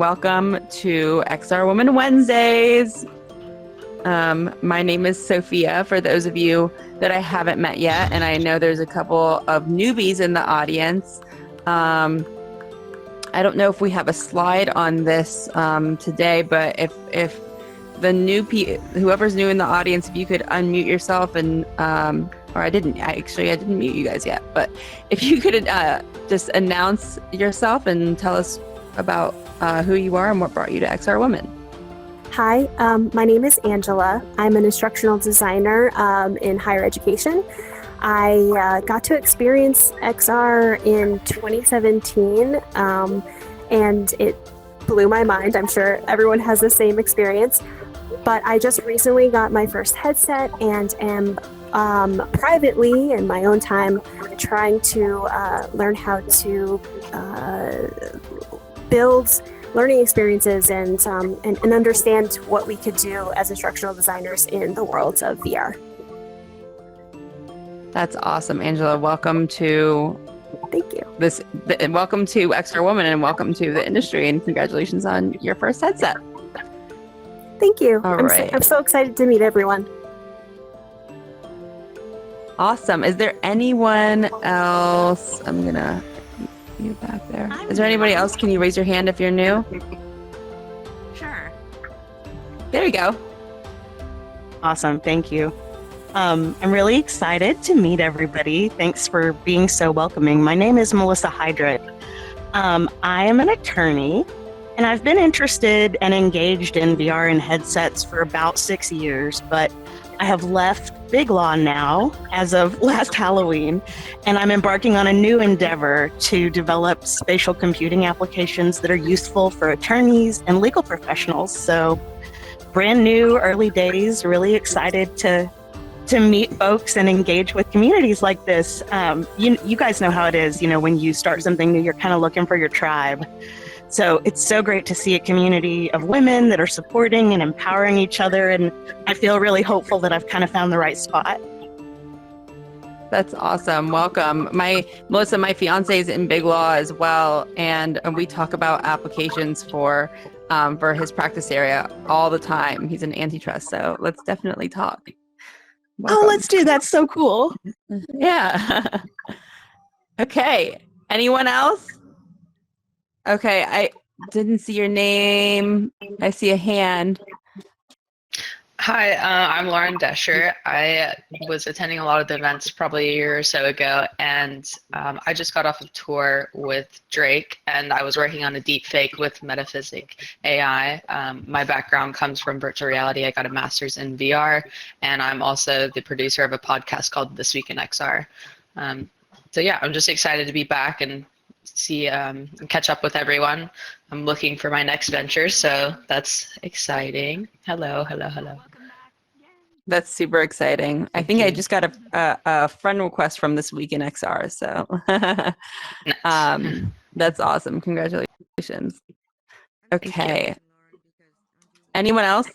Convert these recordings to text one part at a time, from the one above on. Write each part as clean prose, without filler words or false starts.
Welcome to XR Woman Wednesdays. My name is Sophia, for those of you that I haven't met yet, and I know there's a couple of newbies in the audience. I don't know if we have a slide on this today, but if the whoever's new in the audience, if you could unmute yourself and or I didn't mute you guys yet, but if you could just announce yourself and tell us about who you are and what brought you to XR Women. Hi, my name is Angela. I'm an instructional designer in higher education. I got to experience XR in 2017, and it blew my mind. I'm sure everyone has the same experience. But I just recently got my first headset and am privately, in my own time, trying to learn how to build learning experiences and understand what we could do as instructional designers in the world of VR. That's awesome, Angela. Welcome to Thank you. Welcome to XR Woman, and welcome to the industry, and congratulations on your first headset. Thank you. All right. I'm so excited to meet everyone. Awesome. Is there anyone else? I'm gonna you back there. Is there anybody else? Can you raise your hand if you're new? Sure. There you go. Awesome. Thank you. I'm really excited to meet everybody. Thanks for being so welcoming. My name is Melissa Hydrick. I am an attorney, and I've been interested and engaged in VR and headsets for about 6 years, but I have left Big Law now as of last Halloween, and I'm embarking on a new endeavor to develop spatial computing applications that are useful for attorneys and legal professionals. So brand new, early days, really excited to meet folks and engage with communities like this. You guys know how it is, when you start something new, you're kind of looking for your tribe. So it's so great to see a community of women that are supporting and empowering each other. And I feel really hopeful that I've kind of found the right spot. That's awesome. Welcome. Melissa, my fiance is in Big Law as well. And we talk about applications for his practice area all the time. He's an antitrust. So let's definitely talk. Welcome. Oh, let's do that. So cool. Yeah. Okay. Anyone else? Okay, I didn't see your name. I see a hand. Hi, I'm Lauren Desher. I was attending a lot of the events probably a year or so ago, and I just got off of tour with Drake, and I was working on a deep fake with Metaphysic AI. My background comes from virtual reality. I got a master's in VR, and I'm also the producer of a podcast called This Week in XR. So yeah, I'm just excited to be back and see catch up with everyone. I'm looking for my next venture, so that's exciting. Hello. That's super exciting. I think I just got a friend request from This Week in XR, so Nice. That's awesome. Congratulations. Okay. Anyone else?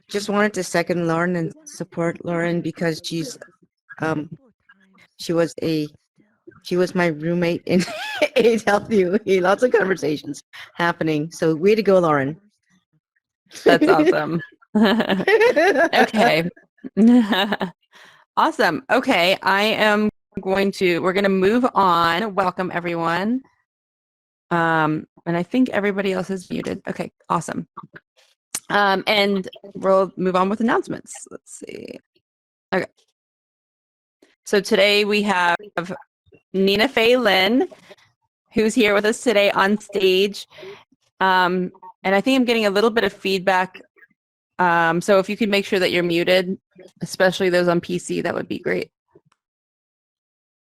Just wanted to second Lauren and support Lauren because she was my roommate in AW. Lots of conversations happening. So way to go, Lauren. That's awesome. Okay. Awesome. Okay. We're going to move on. Welcome everyone. And I think everybody else is muted. Okay. Awesome. And we'll move on with announcements. Let's see. Okay. So today we have Nina Faye Lin, who's here with us today on stage. And I think I'm getting a little bit of feedback. So if you could make sure that you're muted, especially those on PC, that would be great.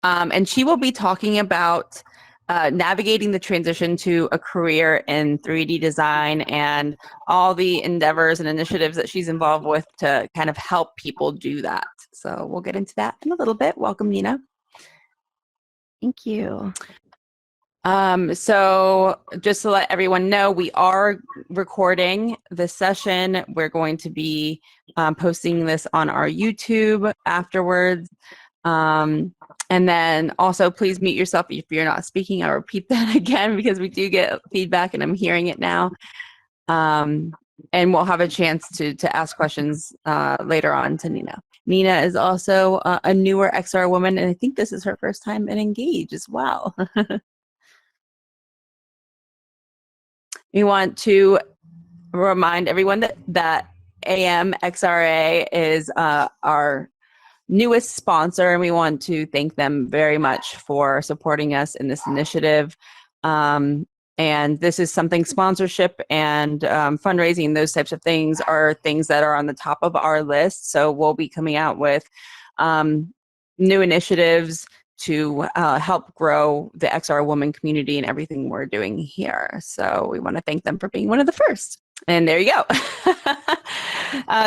And she will be talking about navigating the transition to a career in 3D design and all the endeavors and initiatives that she's involved with to kind of help people do that. So we'll get into that in a little bit. Welcome, Nina. Thank you. So just to let everyone know, we are recording this session. We're going to be posting this on our YouTube afterwards. And then also please mute yourself if you're not speaking. I'll repeat that again because we do get feedback and I'm hearing it now. And we'll have a chance to ask questions later on to Nina. Nina is also a newer XR woman, and I think this is her first time in Engage as well. We want to remind everyone that AM XRA is our newest sponsor, and we want to thank them very much for supporting us in this initiative. And this is something sponsorship and fundraising, those types of things are things that are on the top of our list. So we'll be coming out with new initiatives to help grow the XR woman community and everything we're doing here. So we want to thank them for being one of the first. And there you go.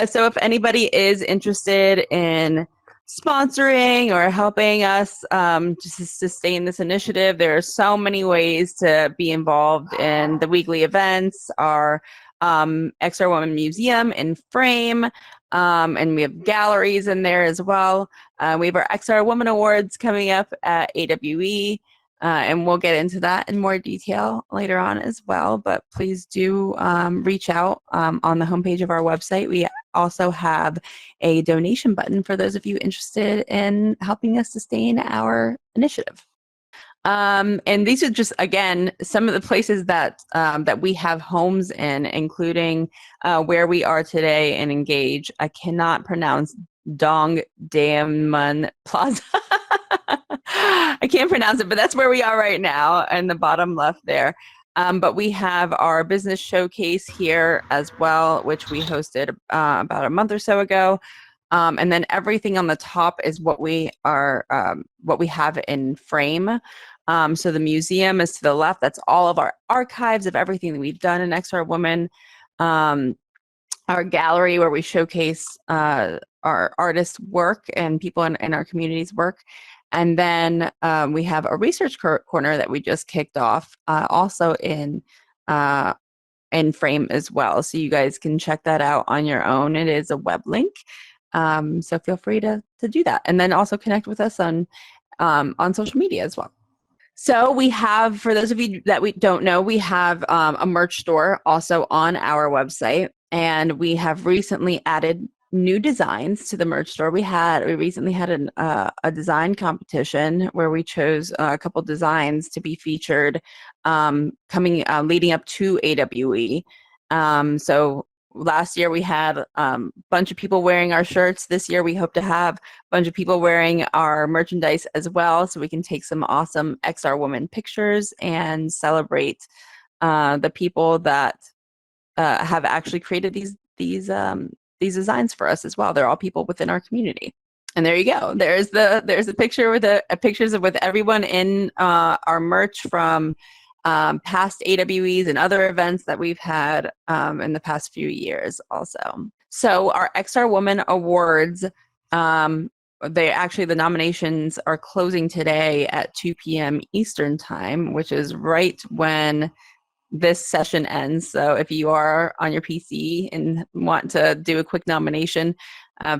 So if anybody is interested in sponsoring or helping us to sustain this initiative, there are so many ways to be involved in the weekly events. Our XR Woman Museum in Frame, and we have galleries in there as well. We have our XR Woman Awards coming up at AWE, and we'll get into that in more detail later on as well. But please do reach out on the homepage of our website. We also have a donation button for those of you interested in helping us sustain our initiative. And these are just, again, some of the places that that we have homes in, including where we are today in Engage. I cannot pronounce Dong Daemun Plaza. I can't pronounce it, but that's where we are right now in the bottom left there. But we have our business showcase here as well, which we hosted about a month or so ago. And then everything on the top is what we are, what we have in Frame. So the museum is to the left. That's all of our archives of everything that we've done in XR Woman. Our gallery where we showcase our artists' work and people in our community's work. And then we have a research corner that we just kicked off, also in Frame as well. So you guys can check that out on your own. It is a web link. So feel free to do that. And then also connect with us on social media as well. So we have, for those of you that we don't know, we have a merch store also on our website. And we have recently added new designs to the merch store. We recently had a design competition where we chose a couple designs to be featured leading up to AWE. So last year we had a bunch of people wearing our shirts. This year we hope to have a bunch of people wearing our merchandise as well, so we can take some awesome XR Woman pictures and celebrate the people that have actually created these designs for us as well. They're all people within our community. And there you go. There's a picture with pictures with everyone in our merch from past AWEs and other events that we've had in the past few years also. So our XR Woman Awards, the nominations are closing today at 2 p.m. Eastern time, which is right when this session ends. So if you are on your PC and want to do a quick nomination,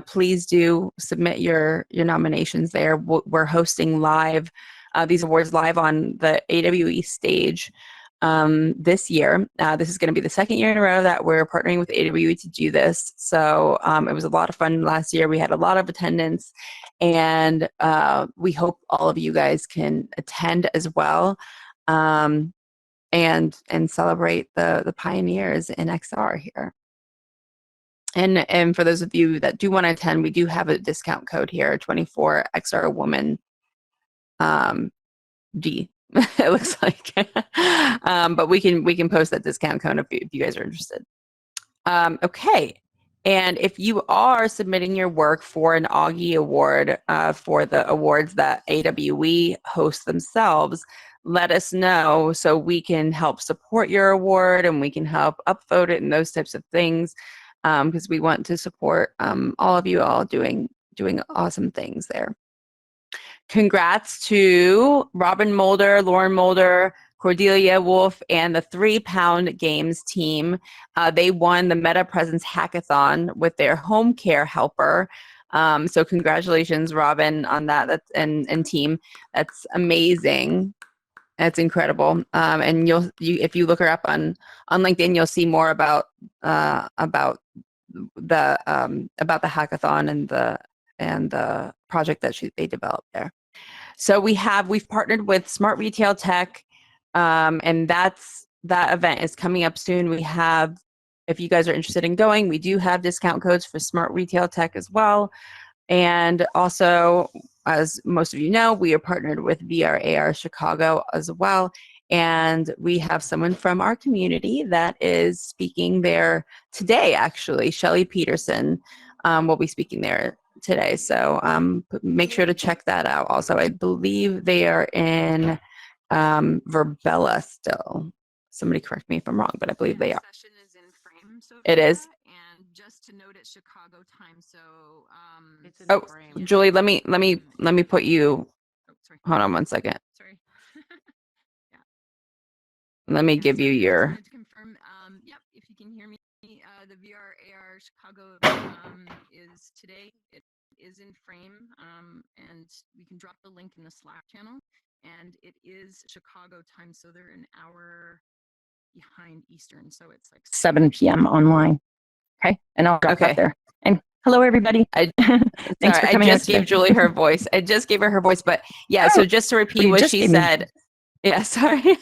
please do submit your nominations there. We're hosting live these awards live on the AWE stage this year. This is going to be the second year in a row that we're partnering with AWE to do this. So it was a lot of fun last year. We had a lot of attendance, and we hope all of you guys can attend as well. And celebrate the pioneers in XR here. And for those of you that do want to attend, we do have a discount code here, 24 XR Woman D. It looks like, but we can post that discount code if you guys are interested. Okay. And if you are submitting your work for an Augie Award for the awards that AWE hosts themselves, let us know so we can help support your award and we can help upvote it and those types of things, because we want to support all of you all doing awesome things there. Congrats to Robin Mulder, Lauren Mulder, Cordelia Wolf, and the 3 Pound Games team. They won the Meta Presence Hackathon with their home care helper. So congratulations, Robin, on that. That's and team. That's amazing. That's incredible. And if you look her up on LinkedIn, you'll see more about the hackathon and the project that they developed there. So we've partnered with Smart Retail Tech, and that event is coming up soon. If you guys are interested in going, we do have discount codes for Smart Retail Tech as well. And also, as most of you know, we are partnered with VR/AR Chicago as well. And we have someone from our community that is speaking there today, actually. Shelly Peterson will be speaking there today. So make sure to check that out. Also, I believe they are in Verbella still. Somebody correct me if I'm wrong, but I believe they are. Session is in frame, Sophia, It is. And just to note, it's Chicago time. So, Julie, let me put you. Oh, sorry. Hold on one second. Sorry. Let me give you I just your. wanted to confirm. Yep, if you can hear me, the VR/AR Chicago is today. It is in frame, and we can drop the link in the Slack channel. And it is Chicago time, so they're an hour behind Eastern, so it's like 7 p.m. online. Okay, and I'll drop that there. And hello, everybody. Thanks for coming. I just gave Julie her voice. I just gave her her voice, but yeah. So just to repeat what she said. Yeah, sorry.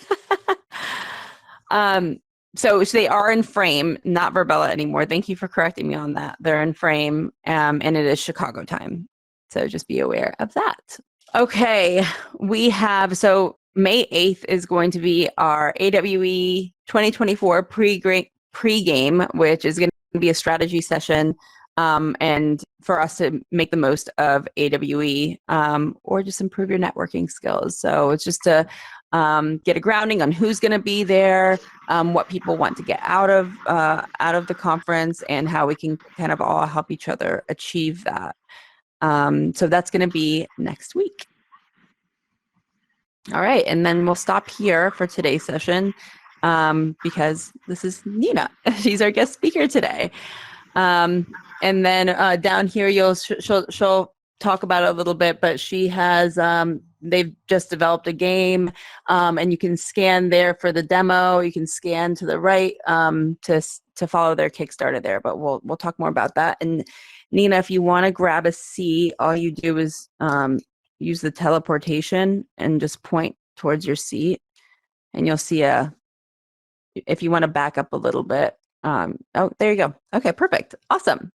So they are in frame, not Verbella anymore. Thank you for correcting me on that. They're in frame, and it is Chicago time. So just be aware of that. Okay, so May 8th is going to be our AWE 2024 pre-game, which is going to be a strategy session, and for us to make the most of AWE, or just improve your networking skills. So it's just to get a grounding on who's going to be there, what people want to get out of the conference, and how we can kind of all help each other achieve that. So that's going to be next week. All right, and then we'll stop here for today's session, because this is Nina. She's our guest speaker today. And then down here, she'll talk about it a little bit, but she has they've just developed a game, and you can scan there for the demo. You can scan to the right to follow their Kickstarter there, but we'll talk more about that. And Nina, if you want to grab a seat, all you do is use the teleportation and just point towards your seat, and you'll see if you want to back up a little bit. Oh, there you go. Okay, perfect. Awesome.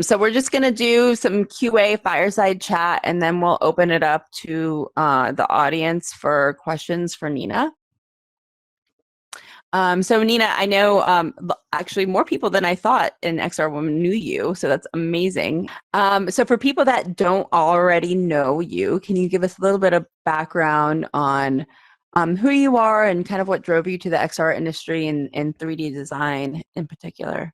So we're just going to do some QA fireside chat, and then we'll open it up to the audience for questions for Nina. So Nina, I know actually more people than I thought in XR Women knew you, so that's amazing. So for people that don't already know you, can you give us a little bit of background on who you are and kind of what drove you to the XR industry and 3D design in particular?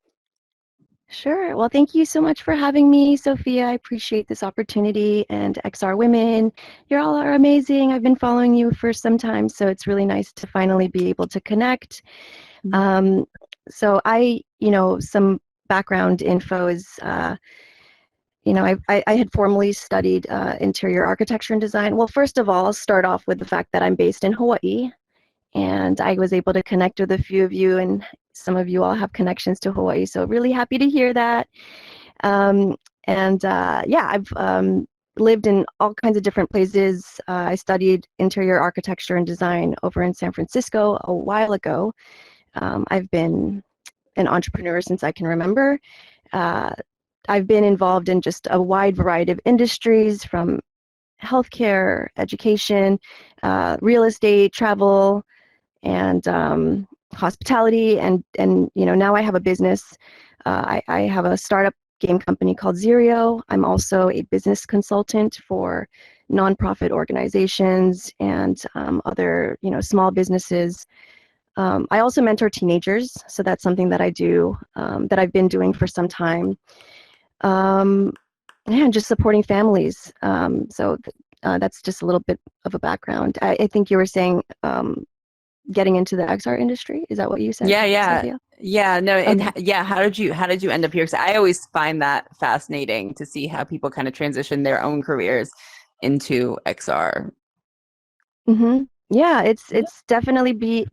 Sure. Well, thank you so much for having me, Sophia. I appreciate this opportunity. And XR Women, you all are amazing. I've been following you for some time, so it's really nice to finally be able to connect. So some background info is, I had formerly studied interior architecture and design. Well, first of all, I'll start off with the fact that I'm based in Hawaii, and I was able to connect with a few of you, and some of you all have connections to Hawaii, so really happy to hear that. I've lived in all kinds of different places. I studied interior architecture and design over in San Francisco a while ago. I've been an entrepreneur since I can remember. I've been involved in just a wide variety of industries, from healthcare, education, real estate, travel, and hospitality, and now I have a business. I have a startup game company called XRIO. I'm also a business consultant for nonprofit organizations and other small businesses. I also mentor teenagers, so that's something that I do, that I've been doing for some time. And just supporting families. That's just a little bit of a background. I think you were saying getting into the XR industry. Is that what you said? Yeah. Sophia? Yeah, no, and Okay. yeah, how did you end up here? Because I always find that fascinating to see how people kind of transition their own careers into XR. Yeah, it's definitely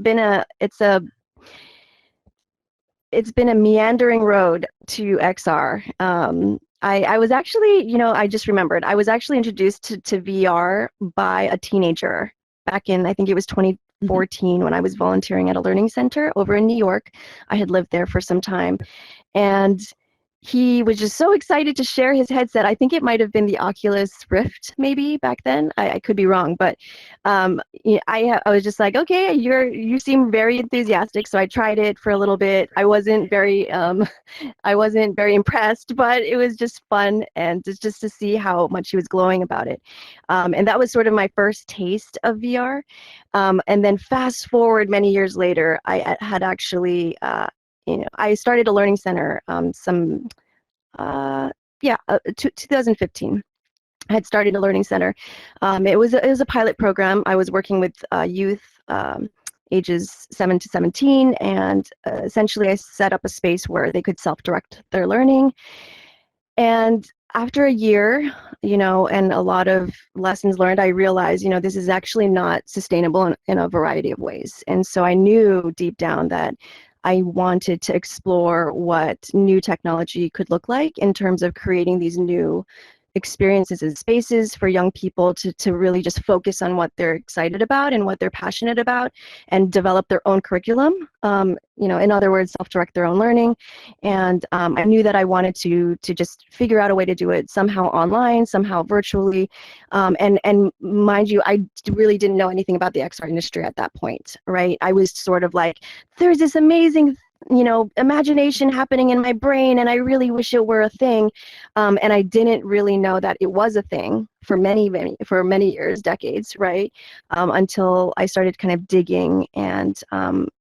it's been a meandering road to XR. I was actually, I just remembered, I was actually introduced to VR by a teenager back in, I think it was 2014 when I was volunteering at a learning center over in New York. I had lived there for some time. And he was just so excited to share his headset. I think it might have been the Oculus Rift, maybe back then. I could be wrong, but I was just like, okay, you seem very enthusiastic. So I tried it for a little bit. I wasn't very impressed, but it was just fun and just to see how much he was glowing about it. And that was sort of my first taste of VR. And then fast forward many years later, I had actually. I started a learning center 2015. I had started a learning center. It was a pilot program. I was working with youth ages 7 to 17, and essentially I set up a space where they could self-direct their learning. And after a year, and a lot of lessons learned, I realized, this is actually not sustainable in a variety of ways. And so I knew deep down that I wanted to explore what new technology could look like in terms of creating these new experiences and spaces for young people to really just focus on what they're excited about and what they're passionate about and develop their own curriculum. In other words, self-direct their own learning. And I knew that I wanted to just figure out a way to do it somehow online, somehow virtually. And mind you, I really didn't know anything about the XR industry at that point, right? I was sort of like, there's this amazing imagination happening in my brain, and I really wish it were a thing. And I didn't really know that it was a thing for many years, decades, right? Until I started kind of digging and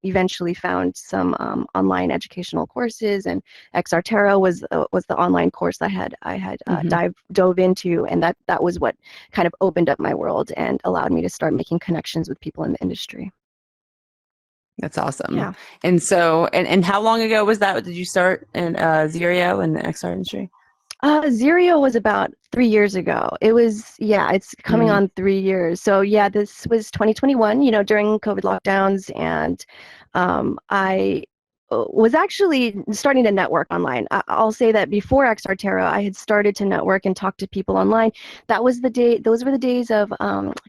eventually found some online educational courses, and XR was the online course I had dove into, and that was what kind of opened up my world and allowed me to start making connections with people in the industry. That's awesome. Yeah. And so, and how long ago was that? Did you start in XRIO in the XR industry? XRIO was about 3 years ago. It's coming on 3 years. So yeah, this was 2021, during COVID lockdowns, and I was actually starting to network online. I'll say that before XR, I had started to network and talk to people online. Those were the days of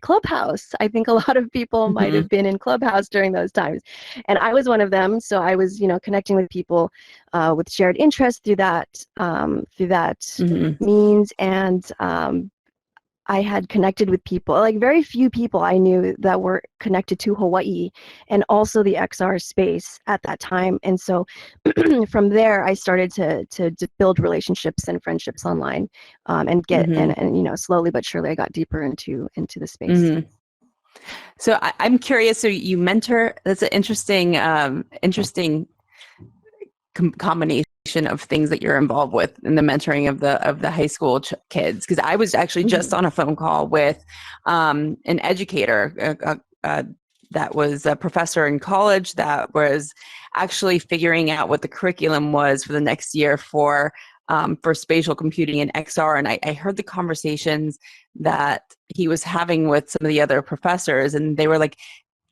Clubhouse. I think a lot of people might have been in Clubhouse during those times. And I was one of them. So I was, connecting with people with shared interests through that means. And I had connected with people, like very few people I knew that were connected to Hawaii and also the XR space at that time. And so from there, I started to build relationships and friendships online, and get and slowly but surely I got deeper into the space. So I'm curious. So you mentor. That's an interesting combination of things that you're involved with in the mentoring of the high school kids. Because I was actually just on a phone call with an educator that was a professor in college that was actually figuring out what the curriculum was for the next year for spatial computing and XR. And I heard the conversations that he was having with some of the other professors, and they were like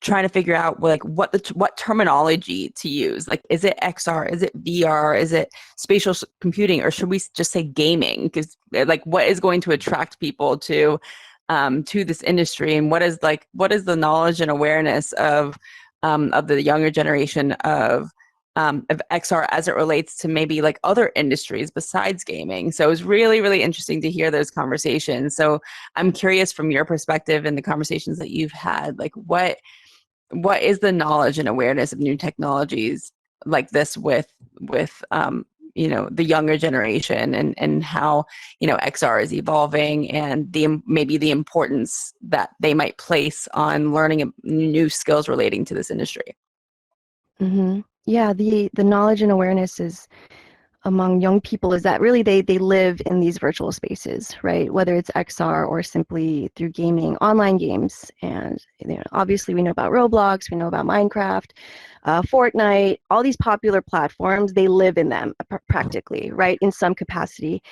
trying to figure out like what terminology to use. Like, is it XR? Is it VR? Is it spatial computing? Or should we just say gaming? Because like, what is going to attract people to this industry? And what is the knowledge and awareness of the younger generation of XR as it relates to maybe like other industries besides gaming? So it was really, really interesting to hear those conversations. So I'm curious from your perspective and the conversations that you've had, like what is the knowledge and awareness of new technologies like this with the younger generation, and how XR is evolving, and maybe the importance that they might place on learning new skills relating to this industry? Yeah, the knowledge and awareness is among young people is that really they live in these virtual spaces, right? Whether it's XR or simply through gaming, online games. And obviously we know about Roblox, we know about Minecraft, Fortnite, all these popular platforms, they live in them practically, right? In some capacity.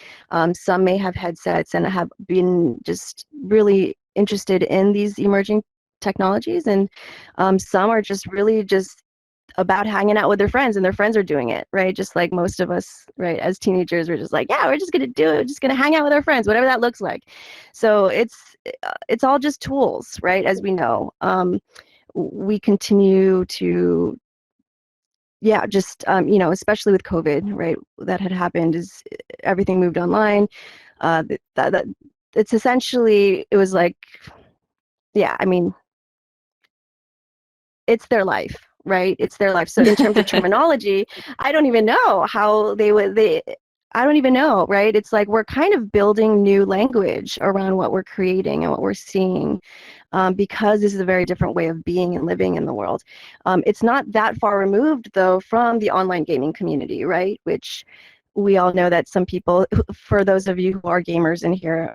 Some may have headsets and have been just really interested in these emerging technologies, and some are just really just about hanging out with their friends, and their friends are doing it, right? Just like most of us, right? As teenagers, we're just like, yeah, we're just gonna do it. We're just gonna hang out with our friends, whatever that looks like. So it's all just tools, right? As we know, we continue to, yeah, just especially with COVID, right? That had happened is everything moved online. That it's essentially, it was like, yeah, I mean, it's their life, right? It's their life. So in terms of terminology, I don't even know how I don't even know, right? It's like we're kind of building new language around what we're creating and what we're seeing, because this is a very different way of being and living in the world. It's not that far removed, though, from the online gaming community, right? Which we all know that some people, for those of you who are gamers in here,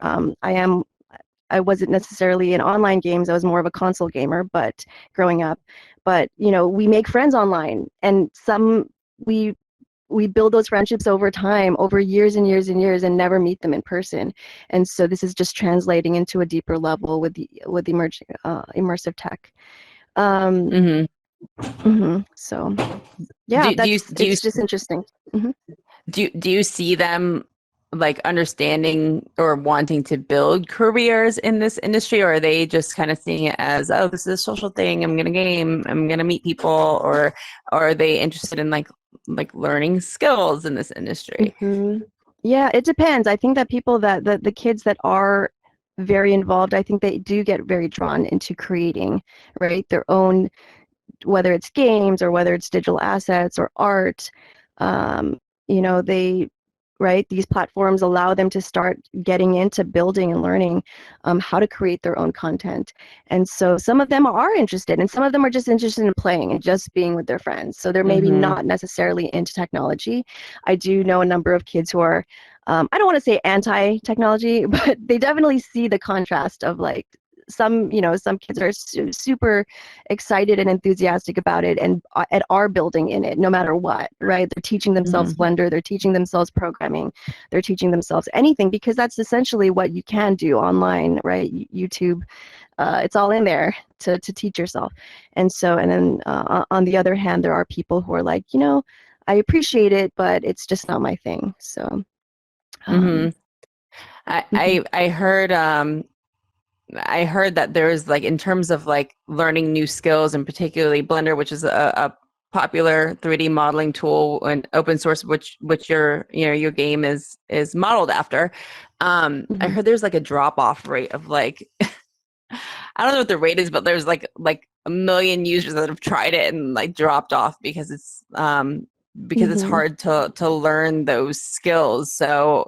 I wasn't necessarily in online games. I was more of a console gamer, but growing up. But we make friends online, and we build those friendships over time, over years and years and years, and never meet them in person. And so this is just translating into a deeper level with emerging immersive tech. So yeah, it's just interesting. Do you see them like understanding or wanting to build careers in this industry, or are they just kind of seeing it as, oh, this is a social thing, I'm gonna game, I'm gonna meet people, or are they interested in like learning skills in this industry? Yeah, it depends. I think that people the kids that are very involved, I think they do get very drawn into creating, right, their own, whether it's games or whether it's digital assets or art. They, right, these platforms allow them to start getting into building and learning how to create their own content. And so some of them are interested, and some of them are just interested in playing and just being with their friends. So they're maybe not necessarily into technology. I do know a number of kids who are, I don't want to say anti-technology, but they definitely see the contrast of like, some kids are super excited and enthusiastic about it and are building in it no matter what, right? They're teaching themselves Blender, they're teaching themselves programming, they're teaching themselves anything, because that's essentially what you can do online, right? YouTube, it's all in there to teach yourself. And then on the other hand, there are people who are like, I appreciate it, but it's just not my thing. So I heard that there's like, in terms of like learning new skills, and particularly Blender, which is a popular 3D modeling tool and open source, which your game is modeled after. I heard there's like a drop off rate of like, I don't know what the rate is, but there's like a million users that have tried it and like dropped off because it's hard to learn those skills. So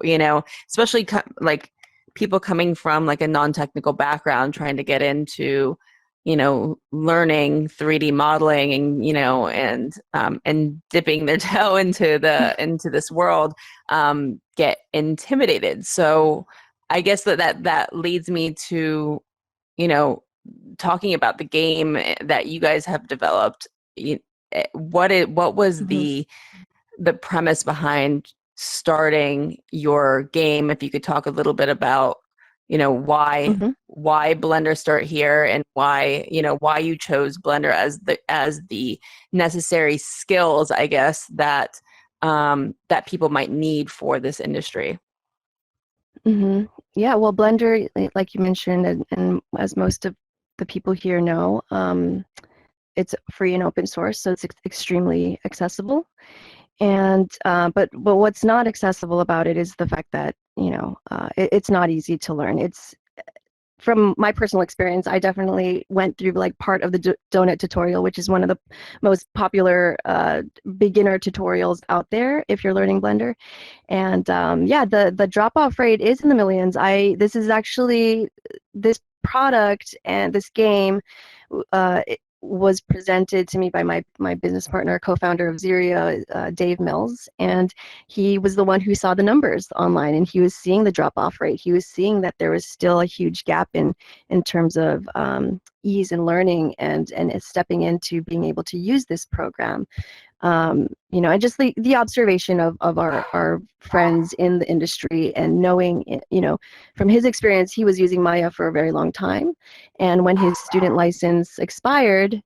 especially like people coming from like a non-technical background trying to get into learning 3D modeling and dipping their toe into this world, get intimidated. So I guess that leads me to talking about the game that you guys have developed. What was the premise behind starting your game? If you could talk a little bit about why Blender start here, and why you chose Blender as the necessary skills, I guess, that people might need for this industry. Yeah, well, Blender, like you mentioned, and as most of the people here know, it's free and open source, so it's extremely accessible. And but what's not accessible about it is the fact that it's not easy to learn. It's, from my personal experience, I definitely went through like part of the donut tutorial, which is one of the most popular beginner tutorials out there if you're learning Blender. And the drop-off rate is in the millions. This product and this game, was presented to me by my business partner, co-founder of XRIO, Dave Mills, and he was the one who saw the numbers online, and he was seeing the drop-off rate. He was seeing that there was still a huge gap in terms of ease and learning and stepping into being able to use this program. You know, and just the observation of our friends in the industry, and knowing, you know, from his experience, he was using Maya for a very long time. And when his student license expired,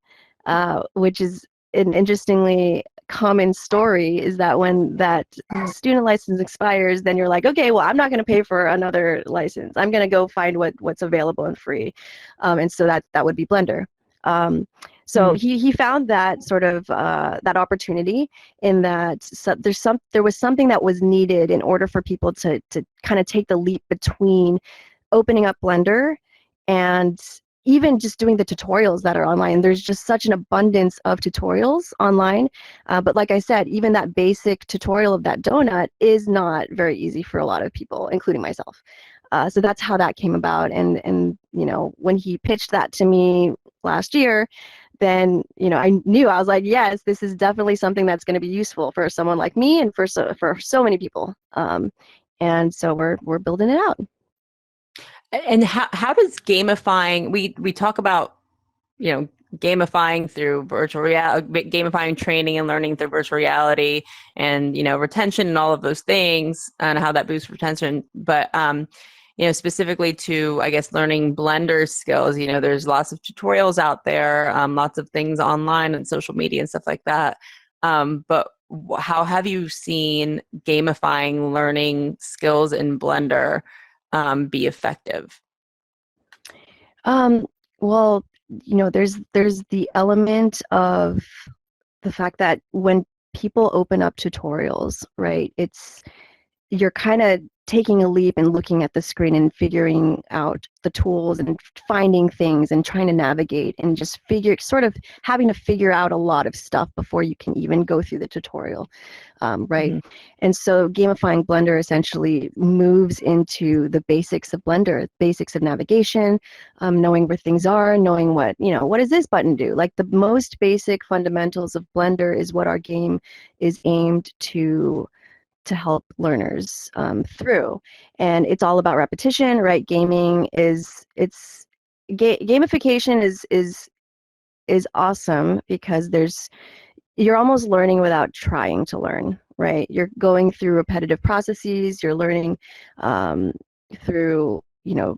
which is an interestingly common story, is that when that student license expires, then you're like, okay, well, I'm not going to pay for another license. I'm going to go find what's available and free. And so that would be Blender. So he found that sort of that opportunity, in that there was something that was needed in order for people to kind of take the leap between opening up Blender and even just doing the tutorials that are online. There's just such an abundance of tutorials online. But like I said, even that basic tutorial of that donut is not very easy for a lot of people, including myself. So that's how that came about. And you know, when he pitched that to me last year, then, you know, I was like, yes, this is definitely something that's going to be useful for someone like me and for so many people. And so we're building it out. And how does gamifying, we talk about, you know, gamifying through virtual reality, gamifying training and learning through virtual reality, and, you know, retention and all of those things, and how that boosts retention. But you know, specifically to, I guess, learning Blender skills, you know, there's lots of tutorials out there, lots of things online and social media and stuff like that. But how have you seen gamifying learning skills in Blender be effective? Well, you know, there's the element of the fact that when people open up tutorials, right, you're kind of taking a leap and looking at the screen and figuring out the tools and finding things and trying to navigate and just sort of having to figure out a lot of stuff before you can even go through the tutorial, right? Mm-hmm. And so gamifying Blender essentially moves into the basics of Blender, basics of navigation, knowing where things are, knowing what does this button do? Like the most basic fundamentals of Blender is what our game is aimed to help learners through. And it's all about repetition, right? Gamification is awesome because you're almost learning without trying to learn, right? You're going through repetitive processes, you're learning through, you know,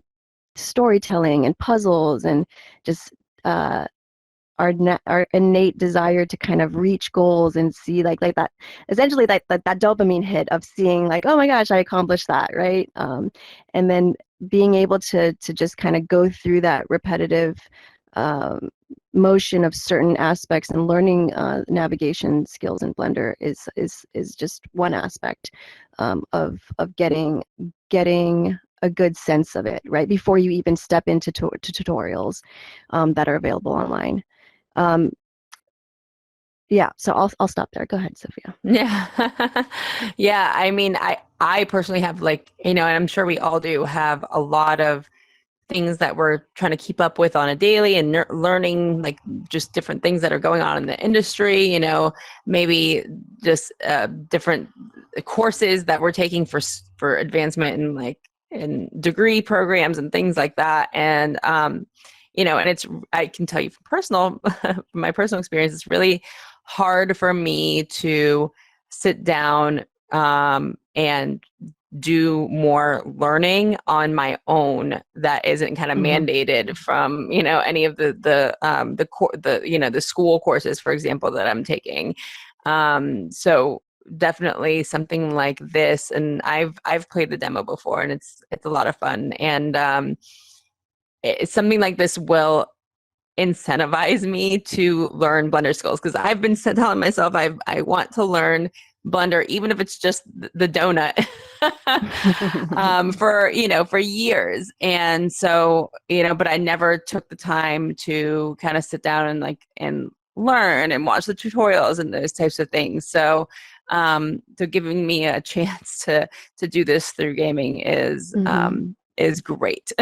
storytelling and puzzles and just our innate desire to kind of reach goals and see like that, essentially that dopamine hit of seeing like, oh my gosh, I accomplished that, right? And then being able to just kind of go through that repetitive motion of certain aspects and learning navigation skills in Blender is just one aspect of getting a good sense of it, right, before you even step into tutorials that are available online. Yeah, so I'll stop there. Go ahead, Sophia. Yeah. Yeah, I mean, I personally have, like, you know, and I'm sure we all do, have a lot of things that we're trying to keep up with on a daily, and learning like just different things that are going on in the industry, you know, maybe just different courses that we're taking for advancement in like in degree programs and things like that. And you know, and I can tell you from my personal experience, it's really hard for me to sit down and do more learning on my own that isn't kind of mandated from, you know, any of the school courses, for example, that I'm taking. So definitely something like this, and I've played the demo before, and it's a lot of fun, and it's something like this will incentivize me to learn Blender skills, because I've been telling myself I want to learn Blender, even if it's just the donut, for years. And so, you know, but I never took the time to kind of sit down and learn and watch the tutorials and those types of things. So so giving me a chance to do this through gaming is is great.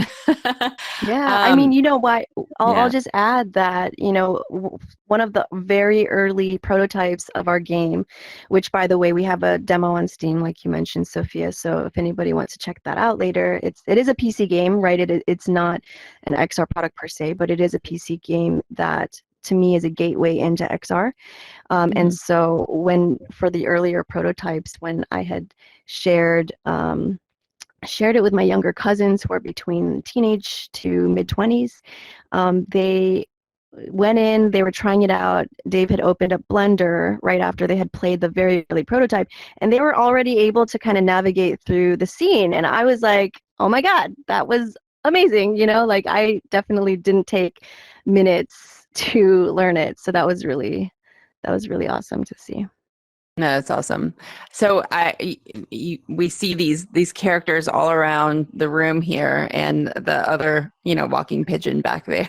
Yeah, I mean, you know what? I'll yeah. just add that, one of the very early prototypes of our game, which by the way, we have a demo on Steam, like you mentioned, Sophia. So if anybody wants to check that out later, it is a PC game, right? It's not an XR product per se, but it is a PC game that to me is a gateway into XR. And so for the earlier prototypes, when I had shared it with my younger cousins who are between teenage to mid-20s. They went in, they were trying it out. Dave had opened up Blender right after they had played the very early prototype, and they were already able to kind of navigate through the scene. And I was like, oh my God, that was amazing. Like I definitely didn't take minutes to learn it. So that was really awesome to see. No, that's awesome. So we see these characters all around the room here, and the other, walking pigeon back there.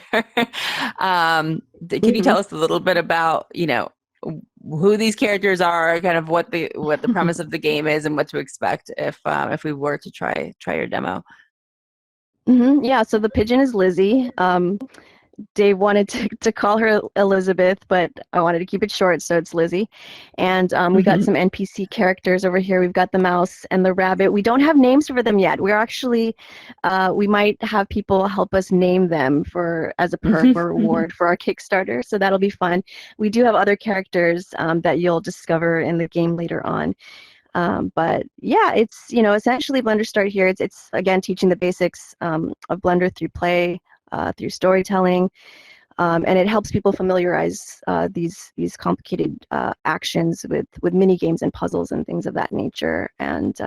Can you tell us a little bit about, who these characters are, kind of what the premise of the game is, and what to expect if we were to try your demo? Yeah. So the pigeon is Lizzie. Dave wanted to call her Elizabeth, but I wanted to keep it short, so it's Lizzie. And we got some NPC characters over here. We've got the mouse and the rabbit. We don't have names for them yet. We're actually, we might have people help us name them as a perk or reward for our Kickstarter, so that'll be fun. We do have other characters that you'll discover in the game later on. But yeah, it's, essentially Blender Start here. It's again, teaching the basics of Blender through play, through storytelling, and it helps people familiarize these complicated actions with mini games and puzzles and things of that nature. And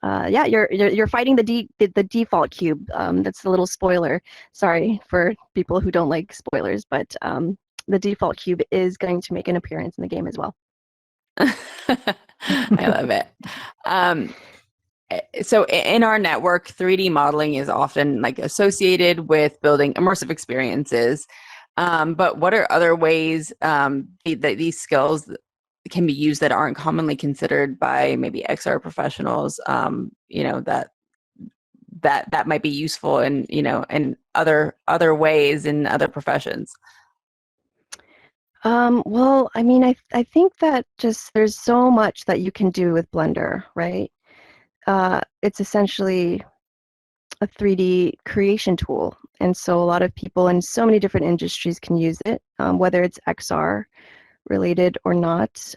yeah, you're fighting the default cube. That's a little spoiler. Sorry for people who don't like spoilers, but the default cube is going to make an appearance in the game as well. I love it. So in our network, 3D modeling is often associated with building immersive experiences. But what are other ways that these skills can be used that aren't commonly considered by maybe XR professionals? That might be useful in other ways in other professions. Well, I mean, I think that just there's so much that you can do with Blender, right? It's essentially a 3D creation tool. And so a lot of people in so many different industries can use it, whether it's XR related or not.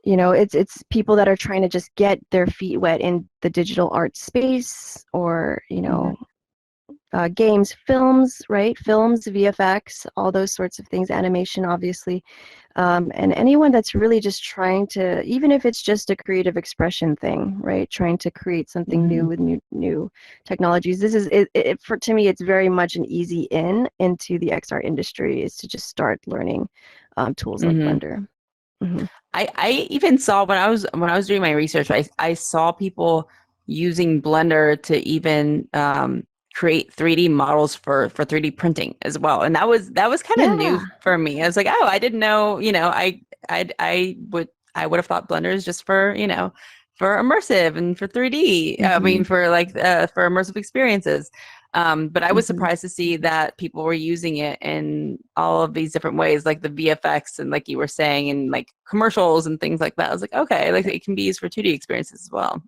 It's people that are trying to just get their feet wet in the digital art space, or, games, films, right? Films, VFX, all those sorts of things, animation, obviously. And anyone that's really just trying to, even if it's just a creative expression thing, right? Trying to create something new with new technologies. This is, to me, it's very much an easy into the XR industry, is to just start learning tools like Blender. I even saw when I was doing my research, I saw people using Blender to even create 3D models for 3D printing as well, and that was kind of new for me. I was like, oh, I didn't know. I would have thought Blender is just for for immersive and for 3D. I mean, for for immersive experiences. But I was surprised to see that people were using it in all of these different ways, like the VFX and like you were saying, and like commercials and things like that. I was like, okay, it can be used for 2D experiences as well.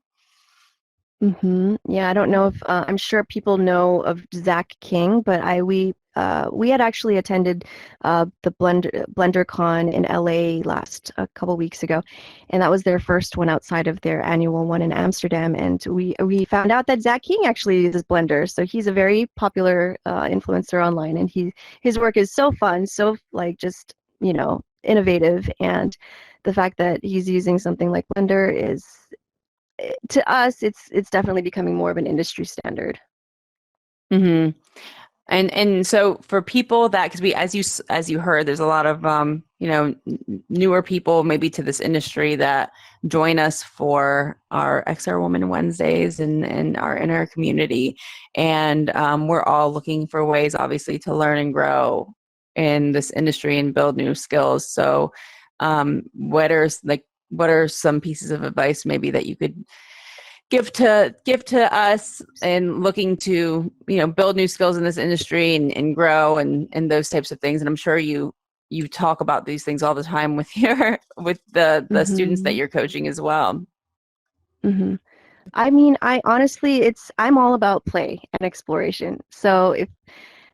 Yeah, I don't know if I'm sure people know of Zach King, but we had actually attended the BlenderCon in LA a couple weeks ago, and that was their first one outside of their annual one in Amsterdam. And we found out that Zach King actually uses Blender, so he's a very popular influencer online, and his work is so fun, so just innovative, and the fact that he's using something like Blender is, to us, it's definitely becoming more of an industry standard. And so for people that, because we, as you heard, there's a lot of newer people maybe to this industry that join us for our XR Women Wednesdays and our inner community, and we're all looking for ways, obviously, to learn and grow in this industry and build new skills. So what are some pieces of advice maybe that you could give to us and looking to, you know, build new skills in this industry and grow and those types of things. And I'm sure you talk about these things all the time with the students that you're coaching as well. Mm-hmm. I mean, I honestly, I'm all about play and exploration. So if,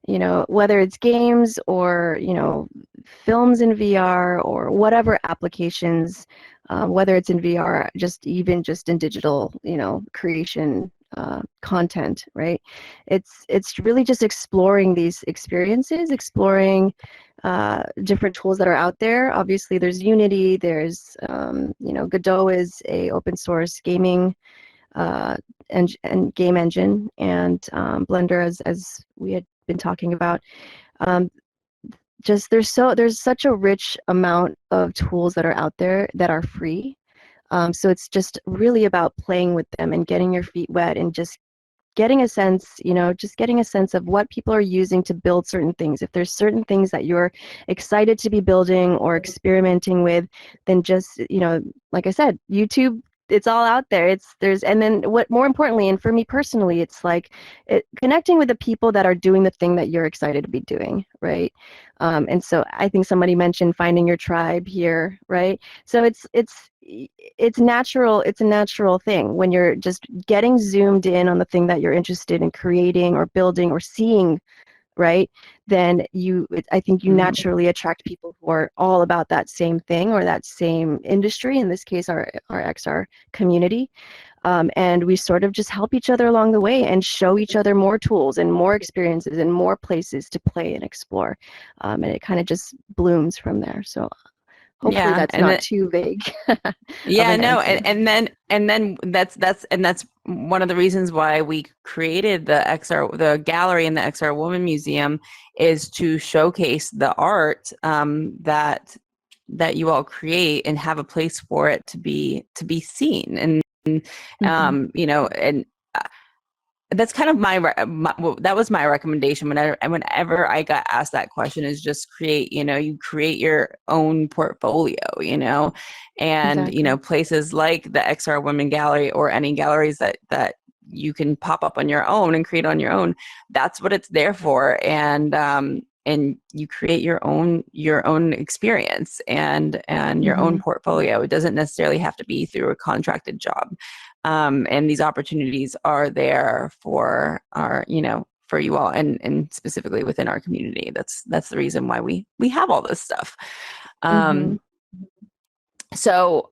you know, whether it's games or, you know, films in VR or whatever applications, whether it's in VR, even just in digital, you know, creation content, right? It's really just exploring these experiences, exploring different tools that are out there. Obviously, there's Unity, there's, you know, Godot is a open source gaming and game engine, and Blender, as we had been talking about. Just there's such a rich amount of tools that are out there that are free. So it's just really about playing with them and getting your feet wet and just getting a sense, you know, just getting a sense of what people are using to build certain things. If there's certain things that you're excited to be building or experimenting with, then just, you know, like I said, YouTube, it's all out there. And then what more importantly, and for me personally, it's like connecting with the people that are doing the thing that you're excited to be doing, right? And so I think somebody mentioned finding your tribe here, right? So it's natural. It's a natural thing when you're just getting zoomed in on the thing that you're interested in creating or building or seeing, right? Then I think you naturally attract people who are all about that same thing or that same industry. In this case, our XR community. And we sort of just help each other along the way and show each other more tools and more experiences and more places to play and explore. And it kind of just blooms from there. So hopefully that's not too vague. Yeah, no, and then that's one of the reasons why we created the gallery in the XR Woman Museum is to showcase the art that you all create and have a place for it to be seen. And you know, and that's kind of that was my recommendation whenever I got asked that question, is just create, you know, you create your own portfolio, you know, and you know, places like the XR Women Gallery or any galleries that you can pop up on your own and create on your own. That's what it's there for. And you create your own experience and your own portfolio. It doesn't necessarily have to be through a contracted job. And these opportunities are there for for you all and specifically within our community. That's the reason why we have all this stuff. So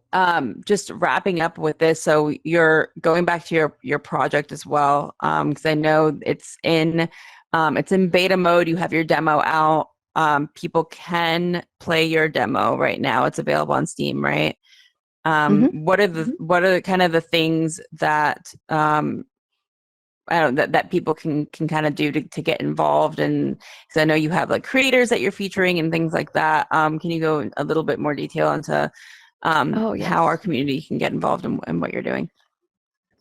just wrapping up with this, so you're going back to your project as well, because I know it's in beta mode. You have your demo out. People can play your demo right now. It's available on Steam, right? What are kind of the things that I don't know, that people can kind of do to get involved? And because I know you have like creators that you're featuring and things like that. Can you go a little bit more detail into how our community can get involved in what you're doing?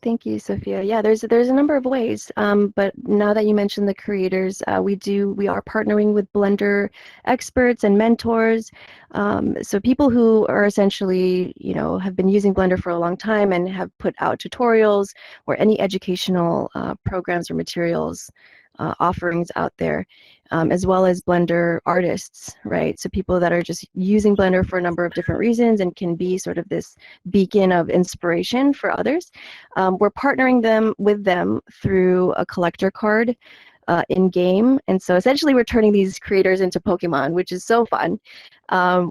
Thank you, Sophia. Yeah, there's a number of ways, but now that you mentioned the creators, we are partnering with Blender experts and mentors. So people who are essentially, you know, have been using Blender for a long time and have put out tutorials or any educational programs or materials offerings out there, as well as Blender artists, right? So people that are just using Blender for a number of different reasons and can be sort of this beacon of inspiration for others. We're partnering with them through a collector card in game, and so essentially we're turning these creators into Pokemon, which is so fun.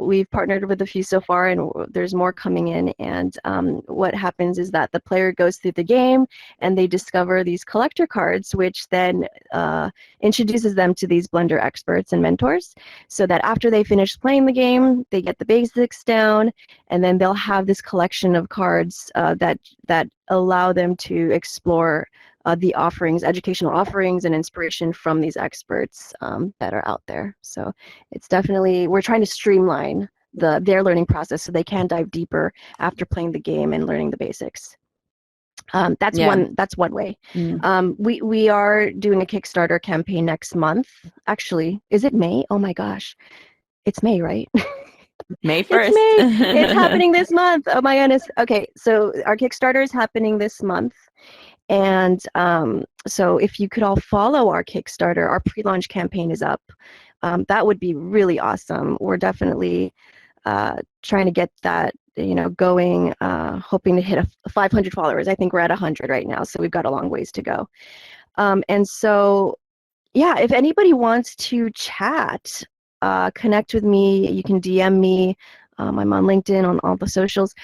We've partnered with a few so far, and there's more coming in. And what happens is that the player goes through the game and they discover these collector cards, which then introduces them to these Blender experts and mentors, so that after they finish playing the game, they get the basics down, and then they'll have this collection of cards that allow them to explore the educational offerings and inspiration from these experts that are out there. So it's definitely, we're trying to streamline their learning process so they can dive deeper after playing the game and learning the basics. That's one way. We are doing a Kickstarter campaign next month. Actually, is it May? Oh my gosh, it's May, right? May It's 1st. May. It's happening this month. Oh my goodness. Okay, so our Kickstarter is happening this month. And so if you could all follow our Kickstarter, our pre-launch campaign is up. That would be really awesome. We're definitely trying to get that, going, hoping to hit 500 followers. I think we're at 100 right now, so we've got a long ways to go. And so, yeah, if anybody wants to chat, connect with me. You can DM me. I'm on LinkedIn, on all the socials.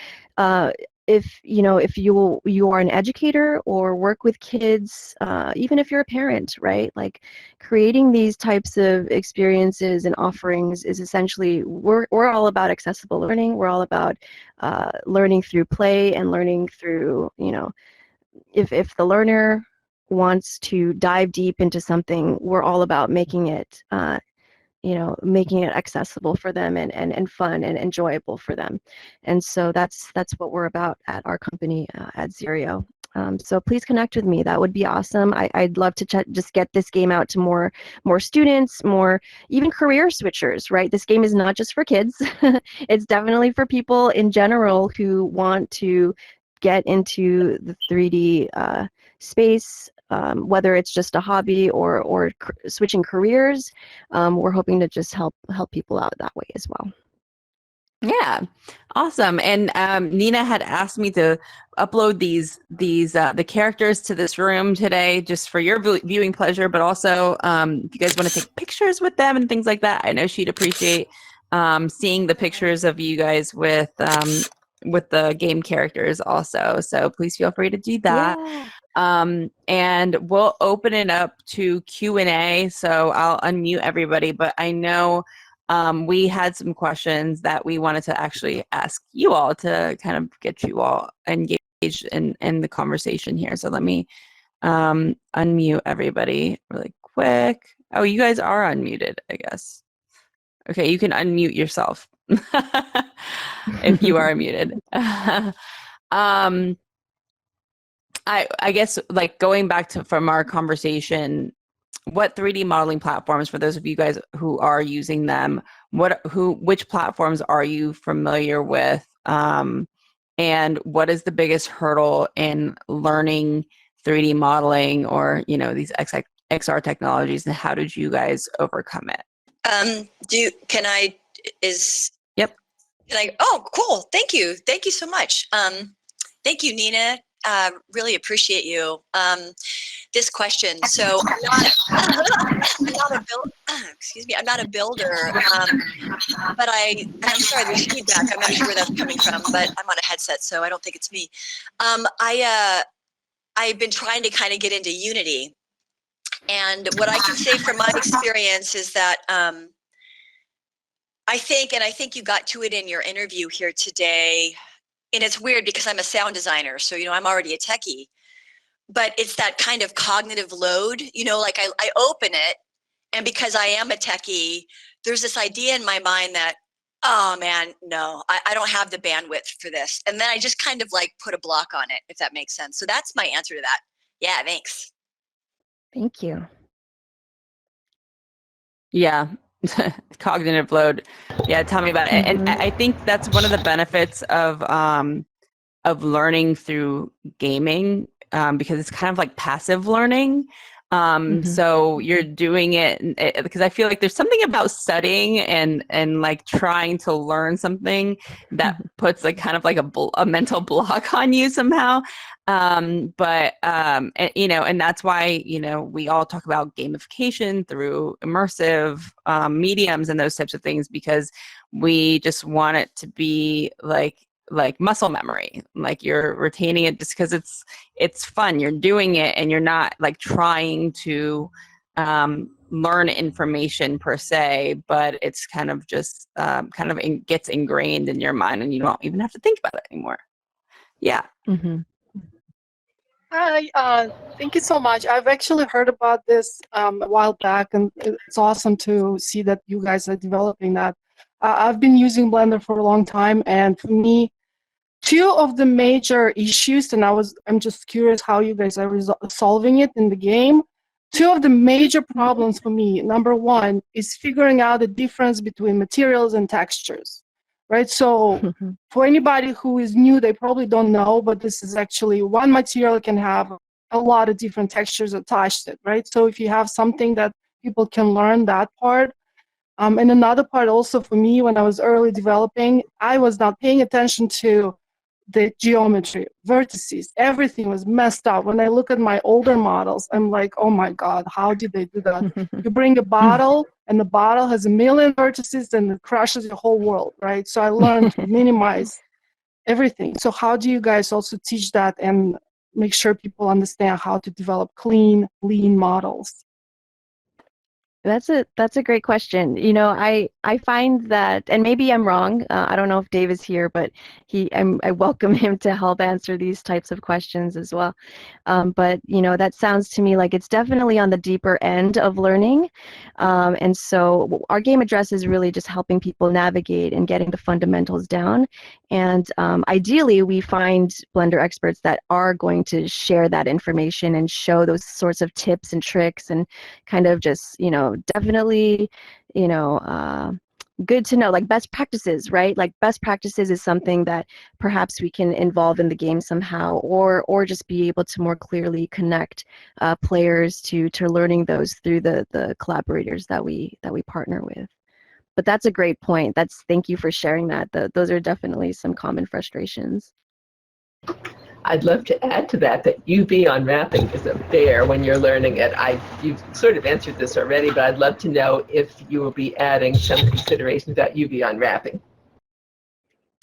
If you are an educator or work with kids, even if you're a parent, right? Like creating these types of experiences and offerings is essentially, we're all about accessible learning. We're all about learning through play and learning through, if the learner wants to dive deep into something, we're all about making it making it accessible for them and fun and enjoyable for them. And so that's what we're about at our company at XRIO. So please connect with me. That would be awesome. I'd love to just get this game out to more students, more even career switchers, right? This game is not just for kids. It's definitely for people in general who want to get into the 3D space, whether it's just a hobby or switching careers. We're hoping to just help people out that way as well. Yeah, awesome. And Nina had asked me to upload the characters to this room today, just for your viewing pleasure, but also if you guys want to take pictures with them and things like that, I know she'd appreciate seeing the pictures of you guys with the game characters also. So please feel free to do that. Yeah. And we'll open it up to Q&A. So I'll unmute everybody, but I know we had some questions that we wanted to actually ask you all to kind of get you all engaged in the conversation here. So let me unmute everybody really quick. Oh, you guys are unmuted, I guess. Okay, you can unmute yourself if you are muted. I guess, like, going back from our conversation, what 3D modeling platforms, for those of you guys who are using them, which platforms are you familiar with? And what is the biggest hurdle in learning 3D modeling or, these XR technologies, and how did you guys overcome it? Yep. Oh, cool. Thank you so much. Thank you, Nina. Really appreciate you. This question. So I'm not a builder, but I'm sorry, there's feedback. I'm not sure where that's coming from, but I'm on a headset, so I don't think it's me. I've been trying to kind of get into Unity, and what I can say from my experience is that I think you got to it in your interview here today, and it's weird because I'm a sound designer, so I'm already a techie. But it's that kind of cognitive load, like I open it, and because I am a techie, there's this idea in my mind that, oh man, no, I don't have the bandwidth for this. And then I just kind of like put a block on it, if that makes sense. So that's my answer to that. Yeah, thanks. Thank you. Yeah. Cognitive load. Yeah, tell me about it. And I think that's one of the benefits of learning through gaming, because it's kind of like passive learning. So you're doing it because I feel like there's something about studying and like trying to learn something that puts like kind of like a mental block on you somehow. And that's why, we all talk about gamification through immersive mediums and those types of things, because we just want it to be like muscle memory, like you're retaining it just because it's fun. You're doing it and you're not like trying to learn information per se, but it's kind of just gets ingrained in your mind, and you don't even have to think about it anymore. Yeah. Hi, thank you so much. I've actually heard about this a while back, and it's awesome to see that you guys are developing that. I've been using Blender for a long time, and for me, two of the major issues, and I'm just curious how you guys are solving it in the game. Two of the major problems for me, number one, is figuring out the difference between materials and textures. right? So for anybody who is new, they probably don't know, but this is actually one material can have a lot of different textures attached to it, right? So if you have something that people can learn that part. And another part also for me, when I was early developing, I was not paying attention to the geometry, vertices, everything was messed up. When I look at my older models, I'm like, oh my God, how did they do that? You bring a bottle and the bottle has a million vertices and it crushes the whole world, right? So I learned to minimize everything. So how do you guys also teach that and make sure people understand how to develop clean, lean models? That's a great question. You know, I find that, and maybe I'm wrong. I don't know if Dave is here, but I welcome him to help answer these types of questions as well. But you know, that sounds to me like it's definitely on the deeper end of learning. And so our game address is really just helping people navigate and getting the fundamentals down. And ideally, we find Blender experts that are going to share that information and show those sorts of tips and tricks and kind of just, you know, definitely, you know, good to know, like best practices, right? Like best practices is something that perhaps we can involve in the game somehow, or just be able to more clearly connect players to learning those through the collaborators that we partner with. But that's a great point. Thank you for sharing that. Those are definitely some common frustrations. I'd love to add to that UV on wrapping is a bear when you're learning it. You've sort of answered this already, but I'd love to know if you will be adding some considerations about UV on wrapping.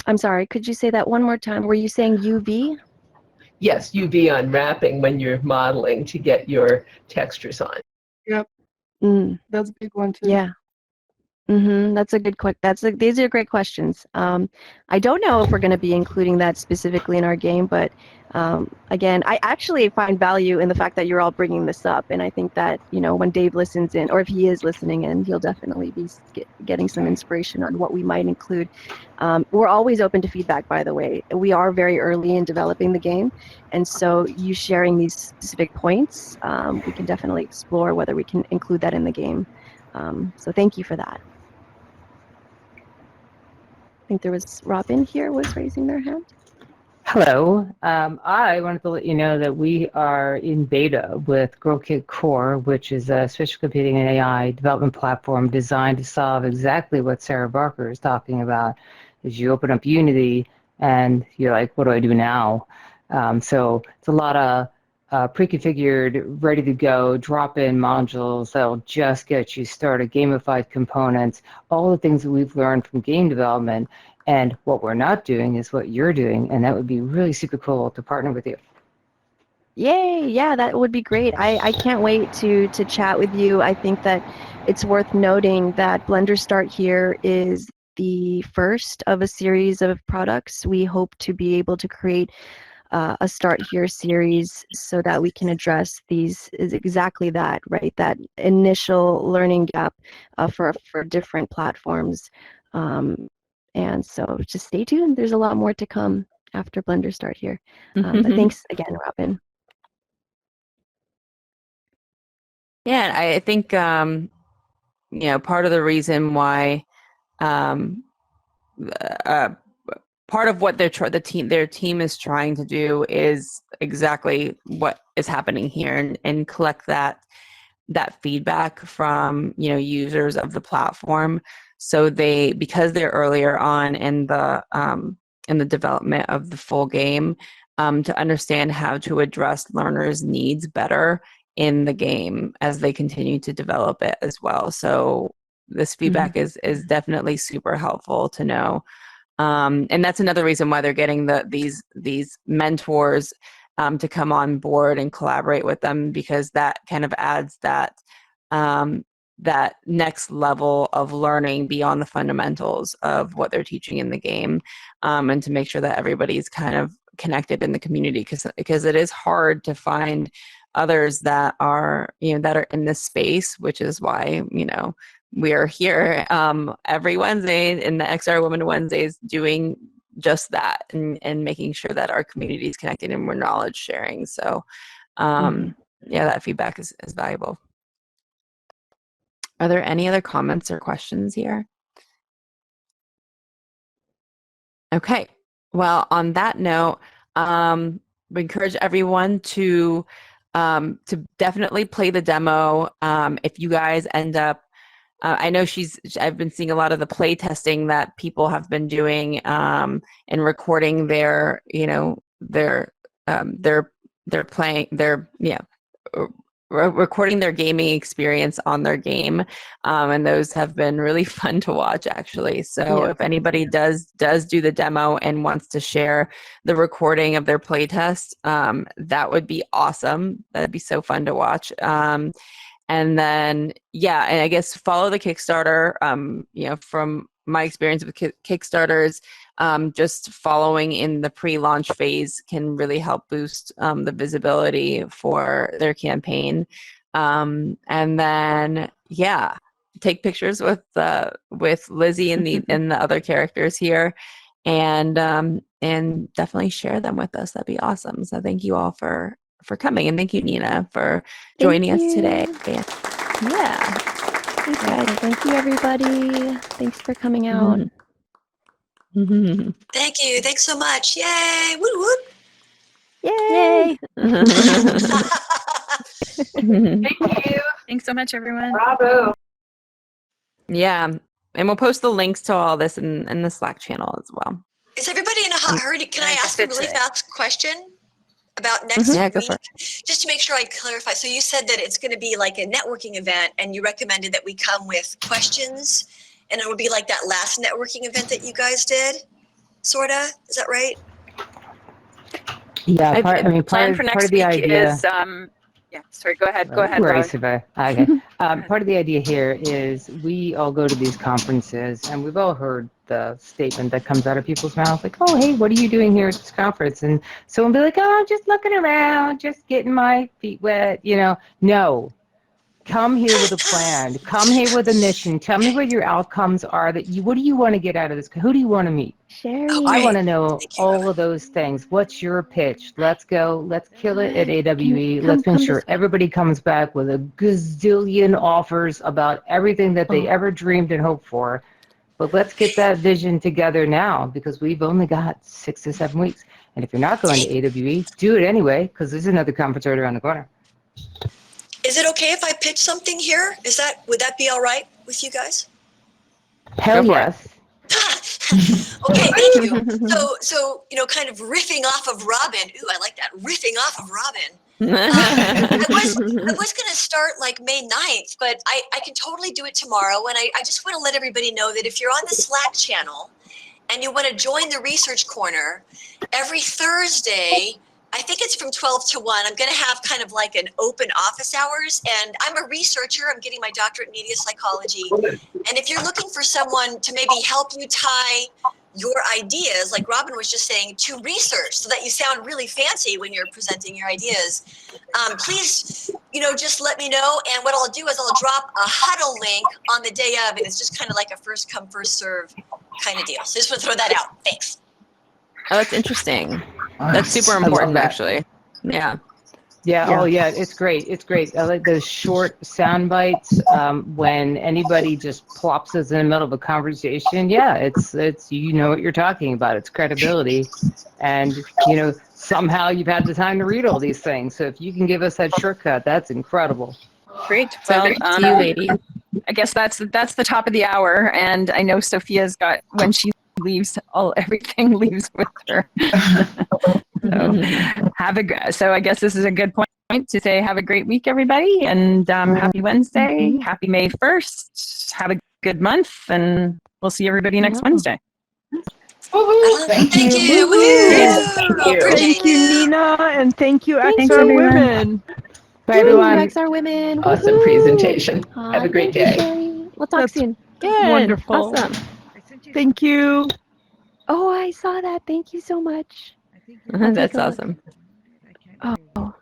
I'm sorry, could you say that one more time? Were you saying UV? Yes, UV on wrapping when you're modeling to get your textures on. Yep, that's a big one too. Yeah. That's a good question. These are great questions. I don't know if we're going to be including that specifically in our game, but again, I actually find value in the fact that you're all bringing this up, and I think that, you know, when Dave listens in, or if he is listening in, he'll definitely be getting some inspiration on what we might include. We're always open to feedback, by the way. We are very early in developing the game, and so you sharing these specific points, we can definitely explore whether we can include that in the game. So thank you for that. I think there was Robin here was raising their hand. Hello. I wanted to let you know that we are in beta with GrowKit Core, which is a spatial computing and AI development platform designed to solve exactly what Sarah Barker is talking about. Is you open up Unity and you're like, what do I do now? So it's a lot of pre-configured, ready to go, drop-in modules that'll just get you started, gamified components, all the things that we've learned from game development. And what we're not doing is what you're doing, and that would be really super cool to partner with you. Yay! Yeah, that would be great. I can't wait to chat with you. I think that it's worth noting that Blender Start Here is the first of a series of products. We hope to be able to create a Start Here series so that we can address these, is exactly that, right? That initial learning gap for different platforms. And so just stay tuned. There's a lot more to come after Blender Start Here. But thanks again, Robin. Yeah, I think you know, part of the reason why part of what their team is trying to do is exactly what is happening here, and collect that feedback from, you know, users of the platform, so because they're earlier on in the development of the full game, to understand how to address learners' needs better in the game as they continue to develop it as well. So this feedback is definitely super helpful to know. And that's another reason why they're getting these mentors to come on board and collaborate with them, because that kind of adds that that next level of learning beyond the fundamentals of what they're teaching in the game, and to make sure that everybody's kind of connected in the community, because it is hard to find others that are, you know, that are in this space, which is why, you know, we are here every Wednesday in the XR Women Wednesdays doing just that, and making sure that our community is connected and we're knowledge sharing. So yeah, that feedback is valuable. Are there any other comments or questions here? Okay. Well, on that note, we encourage everyone to definitely play the demo. If you guys end up, I know I've been seeing a lot of the play testing that people have been doing, and recording their, they're playing recording their gaming experience on their game, and those have been really fun to watch, actually. So if anybody does do the demo and wants to share the recording of their playtest, that would be awesome. That'd be so fun to watch. And then and I guess follow the Kickstarter. From my experience with Kickstarters, just following in the pre-launch phase can really help boost the visibility for their campaign. And then take pictures with Lizzie and the other characters here, and definitely share them with us. That'd be awesome. So thank you all for coming, and thank you, Nina, for joining us today. Yeah. Thanks, guys. Thank you, everybody. Thanks for coming out. Thank you. Thanks so much. Yay. Woo woo. Yay. Thank you. Thanks so much, everyone. Bravo. Yeah. And we'll post the links to all this in the Slack channel as well. Is everybody in a hot hurry? Can I ask a really fast question about next Yeah, go week? for it. Just to make sure I clarify. So you said that it's going to be like a networking event, and you recommended that we come with questions, and it would be like that last networking event that you guys did, sorta. Is that right? Yeah, Plan part for of next the week idea. is sorry, go ahead. Go ahead, Right, Rob. Sophia. Okay. Part of the idea here is we all go to these conferences, and we've all heard the statement that comes out of people's mouths, like, "Oh, hey, what are you doing here at this conference?" And someone will be like, "Oh, I'm just looking around, just getting my feet wet." No. Come here with a plan. Come here with a mission. Tell me what your outcomes are. What do you want to get out of this? Who do you want to meet? Sherry. I want to know all of those things. What's your pitch? Let's go. Let's kill it at AWE. Let's make sure everybody comes back with a gazillion offers about everything that they ever dreamed and hoped for. But let's get that vision together now, because we've only got 6 to 7 weeks. And if you're not going to AWE, do it anyway, because there's another conference right around the corner. Is it okay if I pitch something here? Would that be all right with you guys? Hell yes. Okay, thank you. So kind of riffing off of Robin. Ooh, I like that. Riffing off of Robin. I was going to start like May 9th, but I can totally do it tomorrow. And I just want to let everybody know that if you're on the Slack channel and you want to join the Research Corner, every Thursday, I think it's from 12 to 1, I'm going to have kind of like an open office hours. And I'm a researcher. I'm getting my doctorate in media psychology. And if you're looking for someone to maybe help you tie your ideas, like Robin was just saying, to research so that you sound really fancy when you're presenting your ideas, please, just let me know. And what I'll do is I'll drop a huddle link on the day of, and it's just kind of like a first come, first serve kind of deal. So just want to throw that out. Thanks. Oh, that's interesting. That's super important, actually. Yeah. Yeah. Oh, yeah. It's great. It's great. I like those short sound bites. When anybody just plops us in the middle of a conversation. Yeah, it's you know what you're talking about. It's credibility, and somehow you've had the time to read all these things. So if you can give us that shortcut, that's incredible. Great. So Well, to you, ladies. I guess that's the top of the hour, and I know Sophia's got, when she leaves, everything leaves with her. So I guess this is a good point to say have a great week, everybody, and happy Wednesday, happy May 1st, have a good month, and we'll see everybody next Wednesday. Thank you. Thank you, Nina, and thank you, Thanks, XR everyone. Women. Bye, everyone. XR Women. Awesome Woohoo. presentation. Have a great Thank you, day. Sherry. We'll talk That's soon. Good. Wonderful. Awesome. Thank you. Oh, I saw that. Thank you so much. I'll take That's a look. awesome.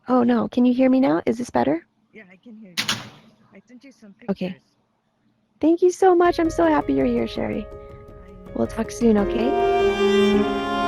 Oh no, can you hear me now? Is this better? Yeah, I can hear you. I sent you some pictures. Okay. Thank you so much. I'm so happy you're here, Sherry. We'll talk soon, okay?